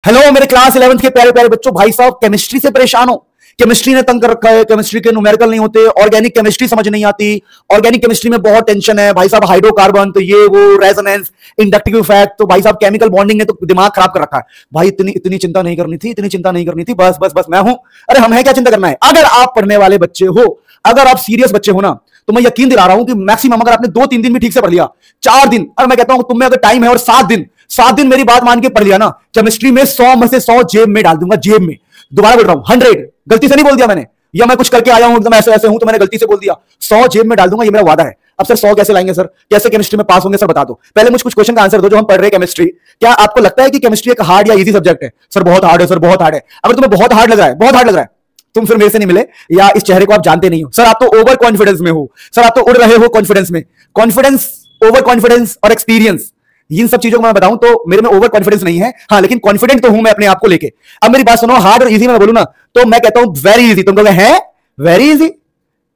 Hello मेरे class 11th के प्यारे प्यारे बच्चों, भाई साहब केमिस्ट्री से परेशान हो। केमिस्ट्री ने तंग कर रखा है, केमिस्ट्री के न्यूमेरिकल नहीं होते, ऑर्गेनिक केमिस्ट्री समझ नहीं आती, ऑर्गेनिक केमिस्ट्री में बहुत टेंशन है भाई साहब, हाइड्रोकार्बन तो ये वो, रेजोनेंस, इंडक्टिव इफेक्ट, तो भाई साहब केमिकल बॉन्डिंग ने तो दिमाग खराब कर रखा है। भाई इतनी इतनी चिंता नहीं करनी थी, इतनी चिंता नहीं करनी थी, बस बस बस मैं हूं। अरे हमें क्या चिंता करना है। अगर आप पढ़ने वाले बच्चे हो, अगर आप सीरियस बच्चे हो ना, तो मैं यकीन दिला रहा हूं कि मैक्सिमम अगर आपने 2-3 दिन भी ठीक से पढ़ लिया, 4 दिन, और मैं कहता हूं तुम में अगर टाइम है और 7 दिन मेरी बात मान के पढ़ लिया ना, केमिस्ट्री में 100 में से 100 जेब में डाल दूंगा, जेब में। दोबारा बोल रहा हूं 100, गलती से नहीं बोल दिया मैंने, या मैं कुछ करके आया हूं एकदम ऐसे ऐसे हूं तो मैंने गलती से बोल दिया, 100 जेब में डाल दूंगा, ये मेरा वादा है। अब सर 100 कैसे लाएंगे सर, कैसे केमिस्ट्री में पास होंगे सर, बता दो। पहले मुझे कुछ क्वेश्चन का आंसर दो जो हम पढ़ रहे हैं केमिस्ट्री। क्या आपको लगता है कि केमिस्ट्री एक हार्ड या इजी सब्जेक्ट है? सर बहुत हार्ड है, सर बहुत हार्ड है। अगर तुम्हें बहुत हार्ड लग रहा है, बहुत हार्ड लग रहा है, तुम फिर मेरे से नहीं मिले, या इस चेहरे को आप जानते नहीं हो। सर आप तो ओवर कॉन्फिडेंस में हो, सर आप तो उड़ रहे हो कॉन्फिडेंस में। कॉन्फिडेंस, ओवर कॉन्फिडेंस और एक्सपीरियंस, इन सब चीजों को मैं बताऊं तो मेरे में ओवर कॉन्फिडेंस नहीं है, हाँ लेकिन कॉन्फिडेंट तो हूं मैं अपने आप को लेके। अब मेरी बात सुनो, हार्ड और इजी में बोलूं ना तो मैं कहता हूं वेरी इजी। तुम कहोगे हैं वेरी इजी?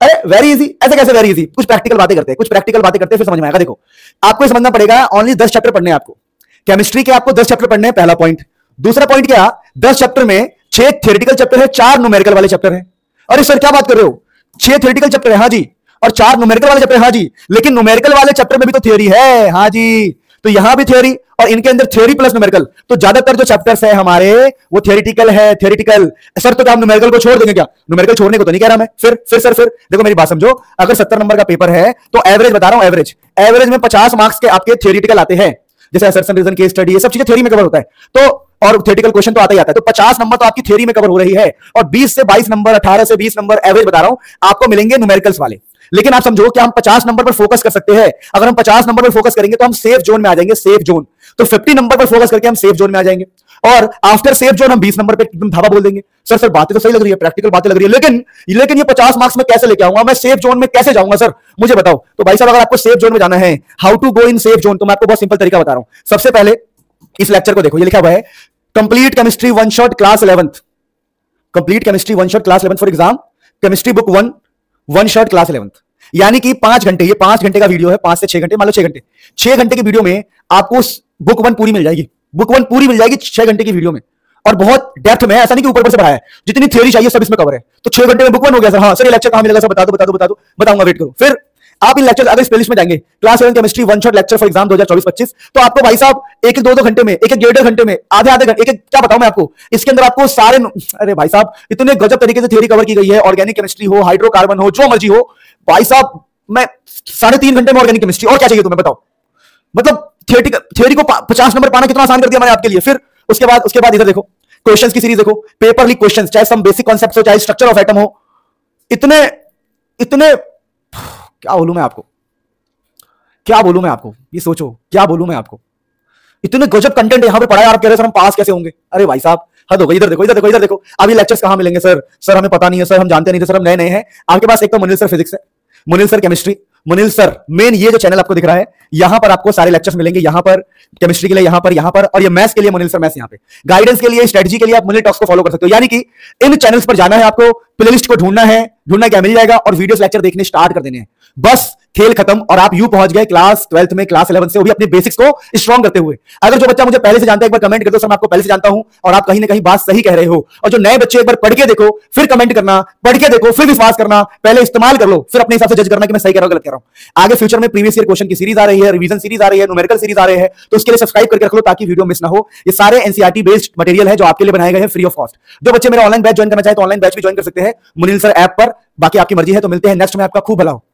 अरे वेरी इजी ऐसे कैसे वेरी इजी? कुछ प्रैक्टिकल बातें करते हैं, कुछ प्रैक्टिकल बातें करते हैं, फिर समझ में आएगा। देखो आपको समझना पड़ेगा, ओनली 10 चैप्टर पढ़ने हैं आपको केमिस्ट्री के, आपको 10 चैप्टर पढ़ने हैं, पहला पॉइंट। दूसरा पॉइंट क्या, 10 चैप्टर में 6 थ्योरेटिकल चैप्टर है, 4 न्यूमेरिकल वाले चैप्टर हैं। अरे सर क्या बात कर रहे हो, 6 थ्योरेटिकल चैप्टर है, हाँ जी, और 4 न्यूमेरिकल वाले चैप्टर, हाँ जी, लेकिन न्यूमेरिकल वाले चैप्टर में भी तो थ्योरी है, हाँ जी, तो यहां भी थ्योरी और इनके अंदर थ्योरी प्लस न्यूमेरिकल। तो ज्यादातर जो चैप्टर्स है हमारे वो थ्योरेटिकल है, थ्योरेटिकल। सर तो क्या हम न्यूमेरिकल को छोड़ देंगे क्या? न्यूमेरिकल छोड़ने को तो नहीं कह रहा मैं। फिर देखो मेरी बात समझो, अगर 70 नंबर का पेपर है तो एवरेज बता रहा हूं, एवरेज में 50 मार्क्स के आपके थ्योरेटिकल आते हैं, जैसे असर्शन, रीजन, केस स्टडी, ये सब चीजें थ्योरी में कवर होता है। तो और थ्योरेटिकल क्वेश्चन तो आता ही आता है, तो 50 नंबर तो आपकी थ्योरी में कवर हो रही है, और 20 से 22 नंबर, 18 से 20 नंबर एवरेज बता रहा हूं आपको मिलेंगे न्यूमेरिकल्स वाले। लेकिन आप समझो कि हम 50 नंबर पर फोकस कर सकते हैं। अगर हम 50 नंबर पर फोकस करेंगे तो हम सेफ जोन में आ जाएंगे, सेफ जोन। तो 50 नंबर पर फोकस करके हम सेफ जोन में आ जाएंगे, और आफ्टर सेफ जोन हम 20 नंबर पे एकदम धावा बोल देंगे। सर बातें तो सही लग रही है, प्रैक्टिकल बातें लग रही है, लेकिन ये 50 मार्क्स में कैसे लेके आऊंगा, मैं सेफ जोन में कैसे जाऊंगा सर, मुझे बताओ। तो भाई साहब अगर आपको सेफ जोन में जाना है, how to go in safe zone, तो मैं आपको बहुत सिंपल तरीका बता रहा हूं। सबसे पहले इस लेक्चर को देखो, ये लिखा हुआ है complete chemistry one shot class 11th, complete chemistry one shot class 11th for exam, chemistry book one shot class 11th। यानी कि 5 घंटे, ये 5 घंटे का वीडियो है, 5 से 6 घंटे, मान लो 6 घंटे, 6 घंटे की वीडियो में आपको बुक 1 पूरी मिल जाएगी, बुक 1 पूरी मिल जाएगी 6 घंटे की वीडियो में, और बहुत डेप्थ में, ऐसा नहीं कि ऊपर से पढ़ाया है, जितनी थ्योरी चाहिए सब इसमें कवर है। तो 6 घंटे में बुक 1 हो गया सर। हाँ सर ये लेक्चर कहां मिलेगा सर, बता दो, बताऊंगा, वेट करो। फिर आप इन लेक्चर अगर इस प्लेलिस्ट में जाएंगे, class 11 chemistry one shot lecture for exam 2024-25, तो आपको भाई साहब 1-2 घंटे में, 1-1 घंटे में, आधे घंटे, क्या बताऊं मैं आपको, इसके अंदर आपको सारे, अरे भाई साहब इतने गजब तरीके से थ्योरी कवर की गई है, ऑर्गेनिक केमिस्ट्री हो, हाइड्रोकार्बन हो, जो मर्जी हो, भाई साहब मैं 3.5 घंटे में ऑर्गेनिक केमिस्ट्री, और क्या चाहिए तुम्हें बताओ। मतलब थ्योरी को 50 नंबर पाना कितना आसान कर दिया मैंने आपके लिए। फिर उसके बाद इधर देखो, क्वेश्चंस की सीरीज देखो, पेपर लीक क्वेश्चंस, चाहे सम बेसिक कॉन्सेप्ट्स हो, चाहे स्ट्रक्चर ऑफ एटम हो, इतने क्या बोलूं मैं आपको, ये सोचो क्या बोलूं मैं आपको, इतने गजब कंटेंट यहां पे पढ़ा है। आप कह रहे सर हम पास कैसे होंगे? अरे भाई साहब हद हो गई, इधर देखो। अब ये लेक्चर्स कहां मिलेंगे सर हमें पता नहीं है सर, हम जानते नहीं थे सर, हम नए हैं। आपके पास एक तो मुनील सर फिजिक्स है, Munil sir chemistry, Munil sir main, ये जो चैनल आपको दिख रहा है, यहां पर आपको सारे लेक्चर्स मिलेंगे, यहां पर केमिस्ट्री के लिए, यहां पर, और ये मैथ्स के लिए मुनील सर मैथ्स, यहां पे गाइडेंस के लिए, स्ट्रेटजी के लिए आप मुनील टॉक्स को फॉलो कर सकते हो। यानी कि इन चैनल्स पर जाना है आपको, प्लेलिस्ट को ढूंढना क्या मिल जाएगा, और वीडियोस लेक्चर देखने स्टार्ट कर देने हैं, बस खेल खत्म, और आप यूं पहुंच गए क्लास 12th में, क्लास 11 से, वो भी अपने बेसिक्स को स्ट्रॉन्ग करते हुए। अगर जो बच्चा मुझे पहले से जानता है, एक बार कमेंट कर दो, सर मैं आपको पहले से जानता हूं, और आप कहीं ना कहीं बात सही कह रहे हो। और जो नए बच्चे, एक बार पढ़ के देखो, फिर कमेंट करना, पढ़ के देखो, फिर विश्वास करना, पहले इस्तेमाल कर लो, फिर अपने हिसाब से जज करना कि मैं सही कह रहा हूं, गलत कह रहा हूं। आगे फ्यूचर में प्रीवियस ईयर क्वेश्चन की सीरीज आ रही है, रिवीजन सीरीज आ रही है, न्यूमेरिकल सीरीज आ रहे हैं, तो उसके लिए सब्सक्राइब करके रख लो ताकि वीडियो मिस ना हो। ये सारे एनसीईआरटी बेस्ड मटेरियल है जो आपके लिए बनाए गए हैं फ्री ऑफ कॉस्ट। जो बच्चे मेरा ऑनलाइन बैच ज्वाइन करना चाहे तो ऑनलाइन बैच भी ज्वाइन कर सकते हैं मुनील सर ऐप पर, बाकी आपकी मर्जी है। तो मिलते हैं नेक्स्ट में, आपका खूब भला हो।